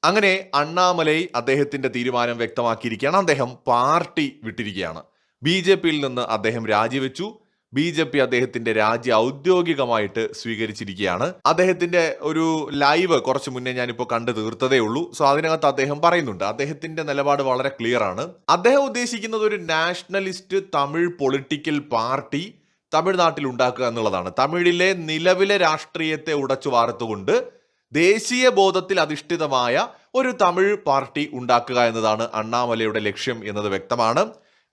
അങ്ങനെ അണ്ണാമലൈ അദ്ദേഹത്തിന്റെ തീരുമാനം വ്യക്തമാക്കിയിരിക്കുകയാണ്. അദ്ദേഹം പാർട്ടി വിട്ടിരിക്കുകയാണ്. ബി.ജെ.പിയിൽ നിന്ന് അദ്ദേഹം രാജിവെച്ചു. ബി.ജെ.പി അദ്ദേഹത്തിന്റെ രാജി ഔദ്യോഗികമായിട്ട് സ്വീകരിച്ചിരിക്കുകയാണ്. അദ്ദേഹത്തിന്റെ ഒരു ലൈവ് കുറച്ച് മുന്നേ ഞാനിപ്പോൾ കണ്ടു തീർത്തതേ ഉള്ളൂ. സോ അതിനകത്ത് അദ്ദേഹം പറയുന്നുണ്ട്, അദ്ദേഹത്തിന്റെ നിലപാട് വളരെ ക്ലിയർ ആണ്. അദ്ദേഹം ഉദ്ദേശിക്കുന്നത് ഒരു നാഷണലിസ്റ്റ് തമിഴ് പൊളിറ്റിക്കൽ പാർട്ടി തമിഴ്നാട്ടിൽ ഉണ്ടാക്കുക എന്നുള്ളതാണ്. തമിഴിലെ നിലവിലെ രാഷ്ട്രീയത്തെ ഉടച്ചു വാർത്തുകൊണ്ട് ദേശീയ ബോധത്തിൽ അധിഷ്ഠിതമായ ഒരു തമിഴ് പാർട്ടി ഉണ്ടാക്കുക എന്നതാണ് അണ്ണാമലയുടെ ലക്ഷ്യം എന്നത് വ്യക്തമാണ്.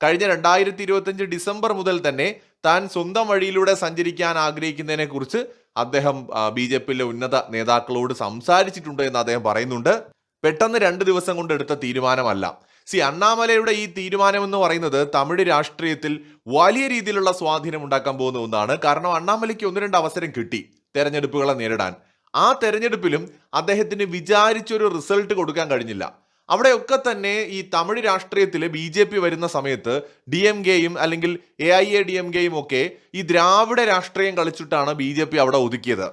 കഴിഞ്ഞ 2025 ഡിസംബർ മുതൽ തന്നെ താൻ സ്വന്തം വഴിയിലൂടെ സഞ്ചരിക്കാൻ ആഗ്രഹിക്കുന്നതിനെ കുറിച്ച് അദ്ദേഹം ബി.ജെ.പിയിലെ ഉന്നത നേതാക്കളോട് സംസാരിച്ചിട്ടുണ്ട് എന്ന് അദ്ദേഹം പറയുന്നുണ്ട്. പെട്ടെന്ന് 2 ദിവസം കൊണ്ട് എടുത്ത തീരുമാനമല്ല. അണ്ണാമലയുടെ ഈ തീരുമാനം എന്ന് പറയുന്നത് തമിഴ് രാഷ്ട്രീയത്തിൽ വലിയ രീതിയിലുള്ള സ്വാധീനം ഉണ്ടാക്കാൻ പോകുന്ന ഒന്നാണ്. കാരണം അണ്ണാമലയ്ക്ക് 1-2 അവസരം കിട്ടി തെരഞ്ഞെടുപ്പുകളെ നേരിടാൻ. ആ തെരഞ്ഞെടുപ്പിലും അദ്ദേഹത്തിന് വിചാരിച്ചൊരു റിസൾട്ട് കൊടുക്കാൻ കഴിഞ്ഞില്ല. അവിടെയൊക്കെ തന്നെ ഈ തമിഴ് രാഷ്ട്രീയത്തിൽ ബി.ജെ.പി വരുന്ന സമയത്ത് DMKയും അല്ലെങ്കിൽ AIADMKയും ഒക്കെ ഈ ദ്രാവിഡ രാഷ്ട്രീയം കളിച്ചിട്ടാണ് ബി.ജെ.പി അവിടെ ഒതുക്കിയത്.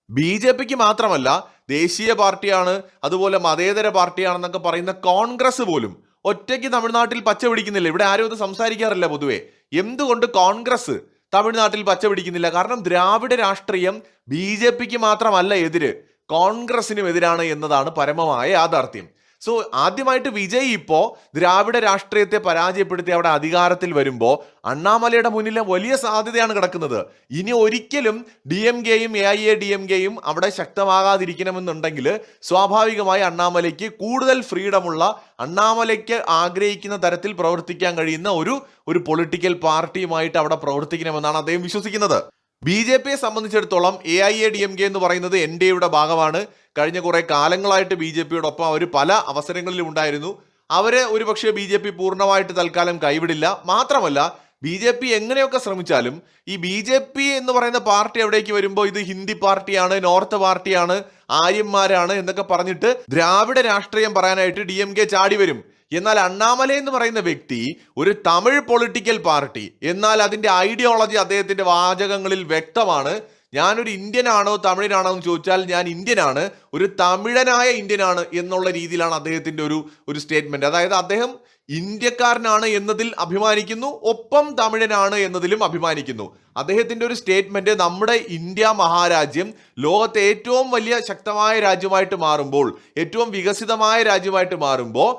ബി.ജെ.പിക്ക് മാത്രമല്ല, ദേശീയ പാർട്ടിയാണ്, അതുപോലെ മതേതര പാർട്ടിയാണെന്നൊക്കെ പറയുന്ന കോൺഗ്രസ് പോലും ഒറ്റയ്ക്ക് തമിഴ്നാട്ടിൽ പച്ച പിടിക്കുന്നില്ല. ഇവിടെ ആരും ഇത് സംസാരിക്കാറില്ല പൊതുവെ. എന്തുകൊണ്ട് കോൺഗ്രസ് തമിഴ്നാട്ടിൽ പച്ച പിടിക്കുന്നില്ല? കാരണം ദ്രാവിഡ രാഷ്ട്രീയം ബി.ജെ.പിക്ക് മാത്രമല്ല എതിര്, കോൺഗ്രസിനും എതിരാണ് എന്നതാണ് പരമമായ യാഥാർത്ഥ്യം. സോ ആദ്യമായിട്ട് വിജയ് ഇപ്പോ ദ്രാവിഡ രാഷ്ട്രീയത്തെ പരാജയപ്പെടുത്തി അവിടെ അധികാരത്തിൽ വരുമ്പോൾ അണ്ണാമലയുടെ മുന്നിൽ വലിയ സാധ്യതയാണ് കിടക്കുന്നത്. ഇനി ഒരിക്കലും DMKയും AIADMKയും അവിടെ ശക്തമാകാതിരിക്കണമെന്നുണ്ടെങ്കിൽ സ്വാഭാവികമായി അണ്ണാമലയ്ക്ക് കൂടുതൽ ഫ്രീഡമുള്ള, അണ്ണാമലയ്ക്ക് ആഗ്രഹിക്കുന്ന തരത്തിൽ പ്രവർത്തിക്കാൻ കഴിയുന്ന ഒരു പൊളിറ്റിക്കൽ പാർട്ടിയുമായിട്ട് അവിടെ പ്രവർത്തിക്കണമെന്നാണ് അദ്ദേഹം വിശ്വസിക്കുന്നത്. ബി.ജെ.പിയെ സംബന്ധിച്ചിടത്തോളം AIADMK എന്ന് പറയുന്നത് NDAയുടെ ഭാഗമാണ്. കഴിഞ്ഞ കുറെ കാലങ്ങളായിട്ട് ബി.ജെ.പിയോടൊപ്പം അവർ പല അവസരങ്ങളിലും ഉണ്ടായിരുന്നു. അവരെ ഒരുപക്ഷെ ബി.ജെ.പി പൂർണ്ണമായിട്ട് തൽക്കാലം കൈവിടില്ല. മാത്രമല്ല, ബി.ജെ.പി എങ്ങനെയൊക്കെ ശ്രമിച്ചാലും ഈ ബി.ജെ.പി എന്ന് പറയുന്ന പാർട്ടി എവിടേക്ക് വരുമ്പോൾ ഇത് ഹിന്ദി പാർട്ടിയാണ്, നോർത്ത് പാർട്ടിയാണ്, ആര്യന്മാരാണ് എന്നൊക്കെ പറഞ്ഞിട്ട് ദ്രാവിഡ രാഷ്ട്രീയം പറയാനായിട്ട് DMK ചാടി വരും. എന്നാൽ അണ്ണാമല എന്ന് പറയുന്ന വ്യക്തി ഒരു തമിഴ് പൊളിറ്റിക്കൽ പാർട്ടി, എന്നാൽ അതിന്റെ ഐഡിയോളജി അദ്ദേഹത്തിന്റെ വാചകങ്ങളിൽ വ്യക്തമാണ്. ഞാനൊരു ഇന്ത്യൻ ആണോ തമിഴനാണോ എന്ന് ചോദിച്ചാൽ ഞാൻ ഇന്ത്യനാണ്, ഒരു തമിഴനായ ഇന്ത്യനാണ് എന്നുള്ള രീതിയിലാണ് അദ്ദേഹത്തിന്റെ ഒരു സ്റ്റേറ്റ്മെന്റ്. അതായത് അദ്ദേഹം ഇന്ത്യക്കാരനാണ് എന്നതിൽ അഭിമാനിക്കുന്നു, ഒപ്പം തമിഴനാണ് എന്നതിലും അഭിമാനിക്കുന്നു. അദ്ദേഹത്തിന്റെ ഒരു സ്റ്റേറ്റ്മെന്റ്, നമ്മുടെ ഇന്ത്യ മഹാരാജ്യം ലോകത്തെ ഏറ്റവും വലിയ ശക്തമായ രാജ്യമായിട്ട് മാറുമ്പോൾ, ഏറ്റവും വികസിതമായ രാജ്യമായിട്ട് മാറുമ്പോൾ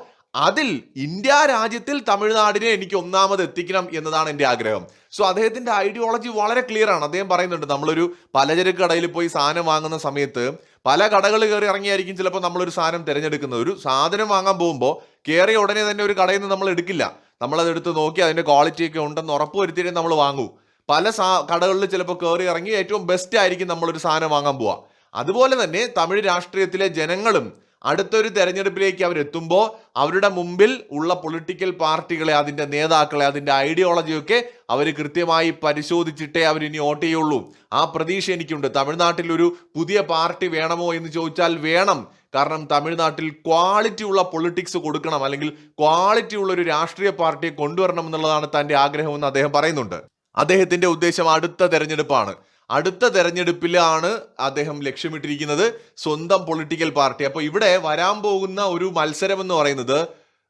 അതിൽ ഇന്ത്യ രാജ്യത്തിൽ തമിഴ്നാടിനെ എനിക്ക് ഒന്നാമത് എത്തിക്കണം എന്നതാണ് എൻ്റെ ആഗ്രഹം. സോ അദ്ദേഹത്തിന്റെ ഐഡിയോളജി വളരെ ക്ലിയർ ആണ്. അദ്ദേഹം പറയുന്നുണ്ട്, നമ്മളൊരു പലചരക്ക് കടയിൽ പോയി സാധനം വാങ്ങുന്ന സമയത്ത് പല കടകൾ കയറി ഇറങ്ങിയായിരിക്കും ചിലപ്പോൾ നമ്മളൊരു സാധനം തിരഞ്ഞെടുക്കുന്നത്. ഒരു സാധനം വാങ്ങാൻ പോകുമ്പോൾ കയറിയ ഉടനെ തന്നെ ഒരു കടയിൽ നിന്ന് നമ്മൾ എടുക്കില്ല. നമ്മളത് എടുത്ത് നോക്കി അതിന്റെ ക്വാളിറ്റി ഒക്കെ ഉണ്ടെന്ന് ഉറപ്പ് വരുത്തിയിട്ട് നമ്മൾ വാങ്ങൂ. പല കടകളിൽ ചിലപ്പോൾ കയറി ഇറങ്ങി ഏറ്റവും ബെസ്റ്റ് ആയിരിക്കും നമ്മളൊരു സാധനം വാങ്ങാൻ പോവുക. അതുപോലെ തന്നെ തമിഴ് രാഷ്ട്രീയത്തിലെ ജനങ്ങളും അടുത്തൊരു തെരഞ്ഞെടുപ്പിലേക്ക് അവരെത്തുമ്പോൾ അവരുടെ മുമ്പിൽ ഉള്ള പൊളിറ്റിക്കൽ പാർട്ടികളെ, അതിന്റെ നേതാക്കളെ, അതിന്റെ ഐഡിയോളജിയൊക്കെ അവർ കൃത്യമായി പരിശോധിച്ചിട്ടേ അവരിനി വോട്ട് ചെയ്യുള്ളൂ. ആ പ്രതീക്ഷ എനിക്കുണ്ട്. തമിഴ്നാട്ടിൽ ഒരു പുതിയ പാർട്ടി വേണമോ എന്ന് ചോദിച്ചാൽ വേണം. കാരണം തമിഴ്നാട്ടിൽ ക്വാളിറ്റി ഉള്ള പൊളിറ്റിക്സ് കൊടുക്കണം, അല്ലെങ്കിൽ ക്വാളിറ്റി ഉള്ള ഒരു രാഷ്ട്രീയ പാർട്ടിയെ കൊണ്ടുവരണം എന്നുള്ളതാണ് തന്റെ ആഗ്രഹമെന്ന് അദ്ദേഹം പറയുന്നുണ്ട്. അദ്ദേഹത്തിന്റെ ഉദ്ദേശം അടുത്ത തെരഞ്ഞെടുപ്പാണ്. അടുത്ത തെരഞ്ഞെടുപ്പിലാണ് അദ്ദേഹം ലക്ഷ്യമിട്ടിരിക്കുന്നത് സ്വന്തം പൊളിറ്റിക്കൽ പാർട്ടി. അപ്പോൾ ഇവിടെ വരാൻ പോകുന്ന ഒരു മത്സരം എന്ന് പറയുന്നത്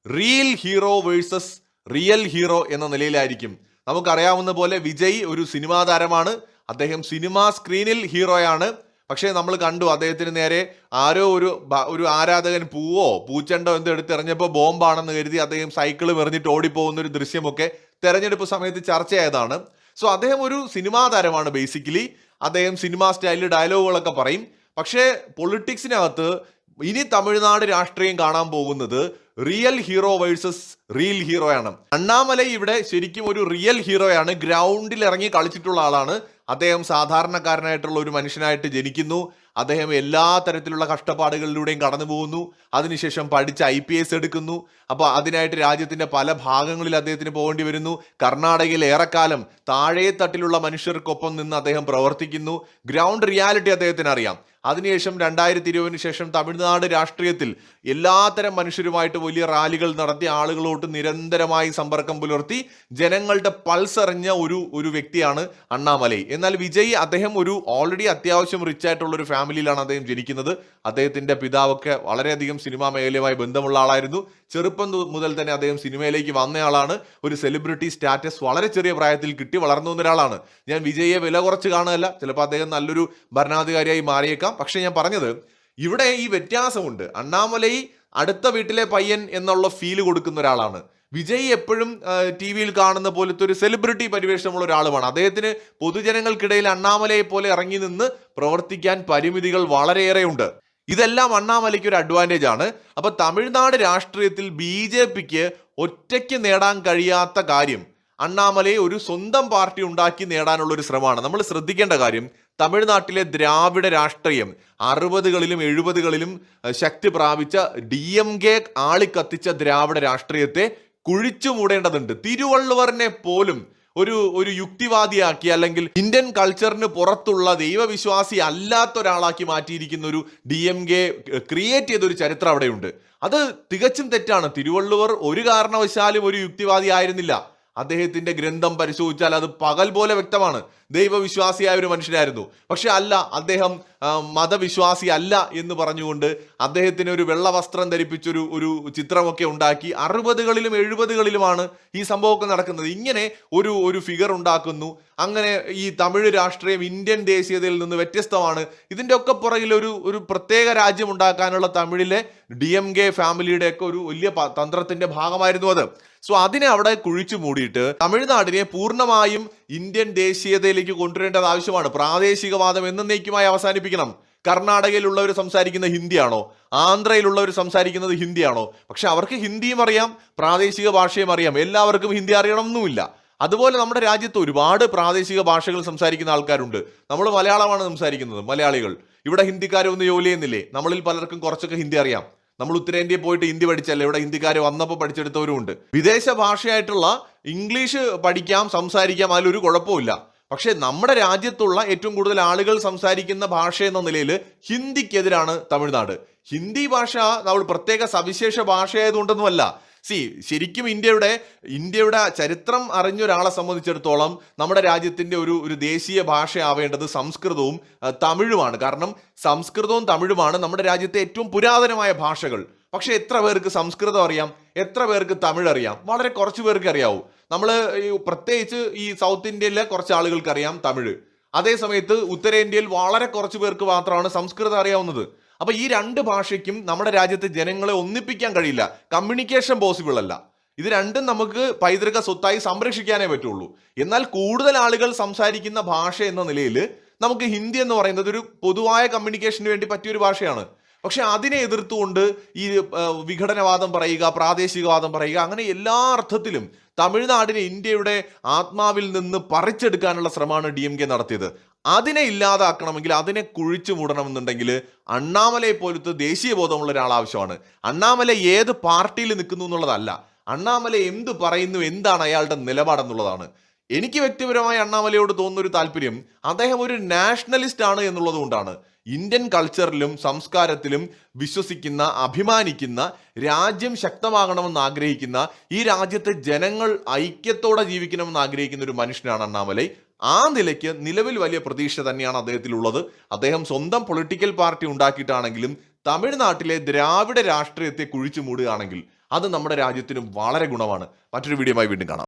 real hero versus real hero എന്ന നിലയിലായിരിക്കും. നമുക്കറിയാവുന്ന പോലെ വിജയ് ഒരു സിനിമാ താരമാണ്, അദ്ദേഹം സിനിമാ സ്ക്രീനിൽ ഹീറോയാണ്. പക്ഷേ നമ്മൾ കണ്ടു അദ്ദേഹത്തിന് നേരെ ആരോ ഒരു ആരാധകൻ പൂവോ പൂച്ചെണ്ടോ എന്തോ എടുത്തെറിഞ്ഞപ്പോൾ ബോംബാണെന്ന് കരുതി അദ്ദേഹം സൈക്കിൾ എറിഞ്ഞിട്ട് ഓടിപ്പോകുന്ന ഒരു ദൃശ്യമൊക്കെ തെരഞ്ഞെടുപ്പ് സമയത്ത് ചർച്ചയായതാണ്. സോ അദ്ദേഹം ഒരു സിനിമാ താരമാണ്. ബേസിക്കലി അദ്ദേഹം സിനിമാ സ്റ്റൈലിൽ ഡയലോഗുകളൊക്കെ പറയും. പക്ഷേ പൊളിറ്റിക്സിനകത്ത് ഇനി തമിഴ്നാട് രാഷ്ട്രീയം കാണാൻ പോകുന്നത് റിയൽ ഹീറോ വേഴ്സസ് റിയൽ ഹീറോയാണ്. അണ്ണാമലൈ ഇവിടെ ശരിക്കും ഒരു റിയൽ ഹീറോയാണ്. ഗ്രൗണ്ടിൽ ഇറങ്ങി കളിച്ചിട്ടുള്ള ആളാണ്. അദ്ദേഹം സാധാരണക്കാരനായിട്ടുള്ള ഒരു മനുഷ്യനായിട്ട് ജനിക്കുന്നു. അദ്ദേഹം എല്ലാ തരത്തിലുള്ള കഷ്ടപ്പാടുകളിലൂടെയും കടന്നു പോകുന്നു. അതിനുശേഷം പഠിച്ച് IPS എടുക്കുന്നു. അപ്പോൾ അതിനായിട്ട് രാജ്യത്തിന്റെ പല ഭാഗങ്ങളിൽ അദ്ദേഹത്തിന് പോകേണ്ടി വരുന്നു. കർണാടകയിൽ ഏറെക്കാലം താഴെ തട്ടിലുള്ള മനുഷ്യർക്കൊപ്പം നിന്ന് അദ്ദേഹം പ്രവർത്തിക്കുന്നു. ഗ്രൗണ്ട് റിയാലിറ്റി അദ്ദേഹത്തിന് അറിയാം. അതിനുശേഷം 2020 ശേഷം തമിഴ്നാട് രാഷ്ട്രീയത്തിൽ എല്ലാത്തരം മനുഷ്യരുമായിട്ട് വലിയ റാലികൾ നടത്തി ആളുകളോട്ട് നിരന്തരമായി സമ്പർക്കം പുലർത്തി ജനങ്ങളുടെ പൾസ് അറിഞ്ഞ ഒരു വ്യക്തിയാണ് അണ്ണാമലൈ. എന്നാൽ വിജയ് അദ്ദേഹം ഒരു ഓൾറെഡി അത്യാവശ്യം റിച്ച് ആയിട്ടുള്ള ഒരു ഫാമിലിയിലാണ് അദ്ദേഹം ജനിക്കുന്നത്. അദ്ദേഹത്തിന്റെ പിതാവൊക്കെ വളരെയധികം സിനിമാ മേഖലയുമായി ബന്ധമുള്ള ആളായിരുന്നു. ചെറുപ്പം മുതൽ തന്നെ അദ്ദേഹം സിനിമയിലേക്ക് വന്നയാളാണ്. ഒരു സെലിബ്രിറ്റി സ്റ്റാറ്റസ് വളരെ ചെറിയ പ്രായത്തിൽ കിട്ടി വളർന്നു വന്ന ഒരാളാണ്. ഞാൻ വിജയെ വില കുറച്ച് കാണുകയല്ല, ചിലപ്പോൾ അദ്ദേഹം നല്ലൊരു ഭരണാധികാരിയായി മാറിയേക്കാം. പക്ഷെ ഞാൻ പറഞ്ഞത് ഇവിടെ ഈ വ്യത്യാസമുണ്ട്. അണ്ണാമലൈ അടുത്ത വീട്ടിലെ പയ്യൻ എന്നുള്ള ഫീല് കൊടുക്കുന്ന ഒരാളാണ്. വിജയ് എപ്പോഴും ടി വിയിൽ കാണുന്ന പോലത്തെ ഒരു സെലിബ്രിറ്റി പരിവേഷമുള്ള ഒരാളുമാണ്. അദ്ദേഹത്തിന് പൊതുജനങ്ങൾക്കിടയിൽ അണ്ണാമലയെ പോലെ ഇറങ്ങി നിന്ന് പ്രവർത്തിക്കാൻ പരിമിതികൾ വളരെയേറെയുണ്ട്. ഇതെല്ലാം അണ്ണാമലയ്ക്ക് ഒരു അഡ്വാൻറ്റേജ് ആണ്. അപ്പൊ തമിഴ്നാട് രാഷ്ട്രീയത്തിൽ BJPക്ക് ഒറ്റയ്ക്ക് നേടാൻ കഴിയാത്ത കാര്യം അണ്ണാമലയെ ഒരു സ്വന്തം പാർട്ടി ഉണ്ടാക്കി നേടാനുള്ള ഒരു ശ്രമമാണ്. നമ്മൾ ശ്രദ്ധിക്കേണ്ട കാര്യം, തമിഴ്നാട്ടിലെ ദ്രാവിഡ രാഷ്ട്രീയം 60കളിലും 70കളിലും ശക്തി പ്രാപിച്ച DMK ആളിക്കത്തിച്ച ദ്രാവിഡ രാഷ്ട്രീയത്തെ കുഴിച്ചു മൂടേണ്ടതുണ്ട്. തിരുവള്ളുവറിനെ പോലും ഒരു യുക്തിവാദിയാക്കി അല്ലെങ്കിൽ ഇന്ത്യൻ കൾച്ചറിന് പുറത്തുള്ള ദൈവവിശ്വാസി അല്ലാത്ത ഒരാളാക്കി മാറ്റിയിരിക്കുന്ന ഒരു DMK ക്രിയേറ്റ് ചെയ്തൊരു ചരിത്രം അവിടെയുണ്ട്. അത് തികച്ചും തെറ്റാണ്. തിരുവള്ളുവർ ഒരു കാരണവശാലും ഒരു യുക്തിവാദി ആയിരുന്നില്ല. അദ്ദേഹത്തിന്റെ ഗ്രന്ഥം പരിശോധിച്ചാൽ അത് പകൽ പോലെ വ്യക്തമാണ്. ദൈവവിശ്വാസിയായ ഒരു മനുഷ്യനായിരുന്നു. പക്ഷെ അല്ല, അദ്ദേഹം മതവിശ്വാസി അല്ല എന്ന് പറഞ്ഞുകൊണ്ട് അദ്ദേഹത്തിന് ഒരു വെള്ള വസ്ത്രം ധരിപ്പിച്ചൊരു ചിത്രമൊക്കെ ഉണ്ടാക്കി 60കളിലും 70കളിലുമാണ് ഈ സംഭവമൊക്കെ നടക്കുന്നത്. ഇങ്ങനെ ഒരു ഫിഗർ ഉണ്ടാക്കുന്നു. അങ്ങനെ ഈ തമിഴ് രാഷ്ട്രീയം ഇന്ത്യൻ ദേശീയതയിൽ നിന്ന് വ്യത്യസ്തമാണ്. ഇതിന്റെ ഒക്കെ പുറകിൽ ഒരു പ്രത്യേക രാജ്യം ഉണ്ടാക്കാനുള്ള തമിഴിലെ DMK ഫാമിലിയുടെ ഒക്കെ ഒരു വലിയ തന്ത്രത്തിന്റെ ഭാഗമായിരുന്നു അത്. സോ അതിനെ അവിടെ കുഴിച്ചു മൂടിയിട്ട് തമിഴ്നാടിനെ പൂർണ്ണമായും ഇന്ത്യൻ ദേശീയതയിലേക്ക് കൊണ്ടുവരേണ്ടത് ആവശ്യമാണ്. പ്രാദേശികവാദം എന്നേക്കുമായി അവസാനിപ്പിക്കണം. കർണാടകയിലുള്ളവർ സംസാരിക്കുന്ന ഹിന്ദിയാണോ? ആന്ധ്രയിലുള്ളവർ സംസാരിക്കുന്നത് ഹിന്ദിയാണോ? പക്ഷെ അവർക്ക് ഹിന്ദിയും അറിയാം, പ്രാദേശിക ഭാഷയും അറിയാം. എല്ലാവർക്കും ഹിന്ദി അറിയണമെന്നുമില്ല. അതുപോലെ നമ്മുടെ രാജ്യത്ത് ഒരുപാട് പ്രാദേശിക ഭാഷകൾ സംസാരിക്കുന്ന ആൾക്കാരുണ്ട്. നമ്മൾ മലയാളമാണ് സംസാരിക്കുന്നത്, മലയാളികൾ. ഇവിടെ ഹിന്ദിക്കാരൊന്നും ജോലി ചെയ്യുന്നില്ലേ? നമ്മളിൽ പലർക്കും കുറച്ചൊക്കെ ഹിന്ദി അറിയാം. നമ്മൾ ഉത്തരേന്ത്യയിൽ പോയിട്ട് ഹിന്ദി പഠിച്ചല്ലേ, ഇവിടെ ഹിന്ദിക്കാർ വന്നപ്പോൾ പഠിച്ചെടുത്തവരുമുണ്ട്. വിദേശ ഭാഷയായിട്ടുള്ള ഇംഗ്ലീഷ് പഠിക്കാം, സംസാരിക്കാം, അതിലൊരു കുഴപ്പമില്ല. പക്ഷെ നമ്മുടെ രാജ്യത്തുള്ള ഏറ്റവും കൂടുതൽ ആളുകൾ സംസാരിക്കുന്ന ഭാഷ എന്ന നിലയിൽ ഹിന്ദിക്കെതിരാണ് തമിഴ്നാട്. ഹിന്ദി ഭാഷ നമ്മൾ പ്രത്യേക സവിശേഷ ഭാഷയായതുകൊണ്ടൊന്നുമല്ല. ശരിക്കും ഇന്ത്യയുടെ ചരിത്രം അറിഞ്ഞ ഒരാളെ സംബന്ധിച്ചിടത്തോളം നമ്മുടെ രാജ്യത്തിന്റെ ഒരു ദേശീയ ഭാഷയാവേണ്ടത് സംസ്കൃതവും തമിഴുമാണ്. കാരണം സംസ്കൃതവും തമിഴുമാണ് നമ്മുടെ രാജ്യത്തെ ഏറ്റവും പുരാതനമായ ഭാഷകൾ. പക്ഷെ എത്ര പേർക്ക് സംസ്കൃതം അറിയാം? എത്ര പേർക്ക് തമിഴ് അറിയാം? വളരെ കുറച്ച് പേർക്ക് അറിയാവൂ. നമ്മൾ പ്രത്യേകിച്ച് ഈ സൗത്ത് ഇന്ത്യയിലെ കുറച്ച് ആളുകൾക്ക് അറിയാം തമിഴ്. അതേ സമയത്ത് ഉത്തരേന്ത്യയിൽ വളരെ കുറച്ച് പേർക്ക് മാത്രമാണ് സംസ്കൃതം അറിയാവുന്നത്. അപ്പൊ ഈ രണ്ട് ഭാഷയ്ക്കും നമ്മുടെ രാജ്യത്തെ ജനങ്ങളെ ഒന്നിപ്പിക്കാൻ കഴിയില്ല. കമ്മ്യൂണിക്കേഷൻ പോസിബിൾ അല്ല. ഇത് രണ്ടും നമുക്ക് പൈതൃക സ്വത്തായി സംരക്ഷിക്കാനേ പറ്റുള്ളൂ. എന്നാൽ കൂടുതൽ ആളുകൾ സംസാരിക്കുന്ന ഭാഷ എന്ന നിലയിൽ നമുക്ക് ഹിന്ദി എന്ന് പറയുന്നത് ഒരു പൊതുവായ കമ്മ്യൂണിക്കേഷന് വേണ്ടി പറ്റിയൊരു ഭാഷയാണ്. പക്ഷെ അതിനെ എതിർത്തുകൊണ്ട് ഈ വിഘടനവാദം പറയുക, പ്രാദേശികവാദം പറയുക, അങ്ങനെ എല്ലാ അർത്ഥത്തിലും തമിഴ്നാടിനെ ഇന്ത്യയുടെ ആത്മാവിൽ നിന്ന് പറിച്ചെടുക്കാനുള്ള ശ്രമമാണ് DMK നടത്തിയത്. അതിനെ ഇല്ലാതാക്കണമെങ്കിൽ, അതിനെ കുഴിച്ചു മൂടണമെന്നുണ്ടെങ്കിൽ അണ്ണാമലയെ പോലത്തെ ദേശീയ ബോധമുള്ള ഒരാൾ ആവശ്യമാണ്. അണ്ണാമല ഏത് പാർട്ടിയിൽ നിൽക്കുന്നു എന്നുള്ളതല്ല, അണ്ണാമല എന്ത് പറയുന്നു, എന്താണ് അയാളുടെ നിലപാടെന്നുള്ളതാണ്. എനിക്ക് വ്യക്തിപരമായി അണ്ണാമലയോട് തോന്നുന്നൊരു താല്പര്യം അദ്ദേഹം ഒരു നാഷണലിസ്റ്റ് ആണ് എന്നുള്ളത് കൊണ്ടാണ്. ഇന്ത്യൻ കൾച്ചറിലും സംസ്കാരത്തിലും വിശ്വസിക്കുന്ന, അഭിമാനിക്കുന്ന, രാജ്യം ശക്തമാകണമെന്ന് ആഗ്രഹിക്കുന്ന, ഈ രാജ്യത്തെ ജനങ്ങൾ ഐക്യത്തോടെ ജീവിക്കണമെന്ന് ആഗ്രഹിക്കുന്ന ഒരു മനുഷ്യനാണ് അണ്ണാമലൈ. ആ നിലയ്ക്ക് നിലവിൽ വലിയ പ്രതീക്ഷ തന്നെയാണ് അദ്ദേഹത്തിലുള്ളത്. അദ്ദേഹം സ്വന്തം പൊളിറ്റിക്കൽ പാർട്ടി ഉണ്ടാക്കിയിട്ടാണെങ്കിലും തമിഴ്നാട്ടിലെ ദ്രാവിഡ രാഷ്ട്രീയത്തെ കുഴിച്ചു മൂടുകയാണെങ്കിൽ അത് നമ്മുടെ രാജ്യത്തിനും വളരെ ഗുണമാണ്. മറ്റൊരു വീഡിയോയുമായി വീണ്ടും കാണാം.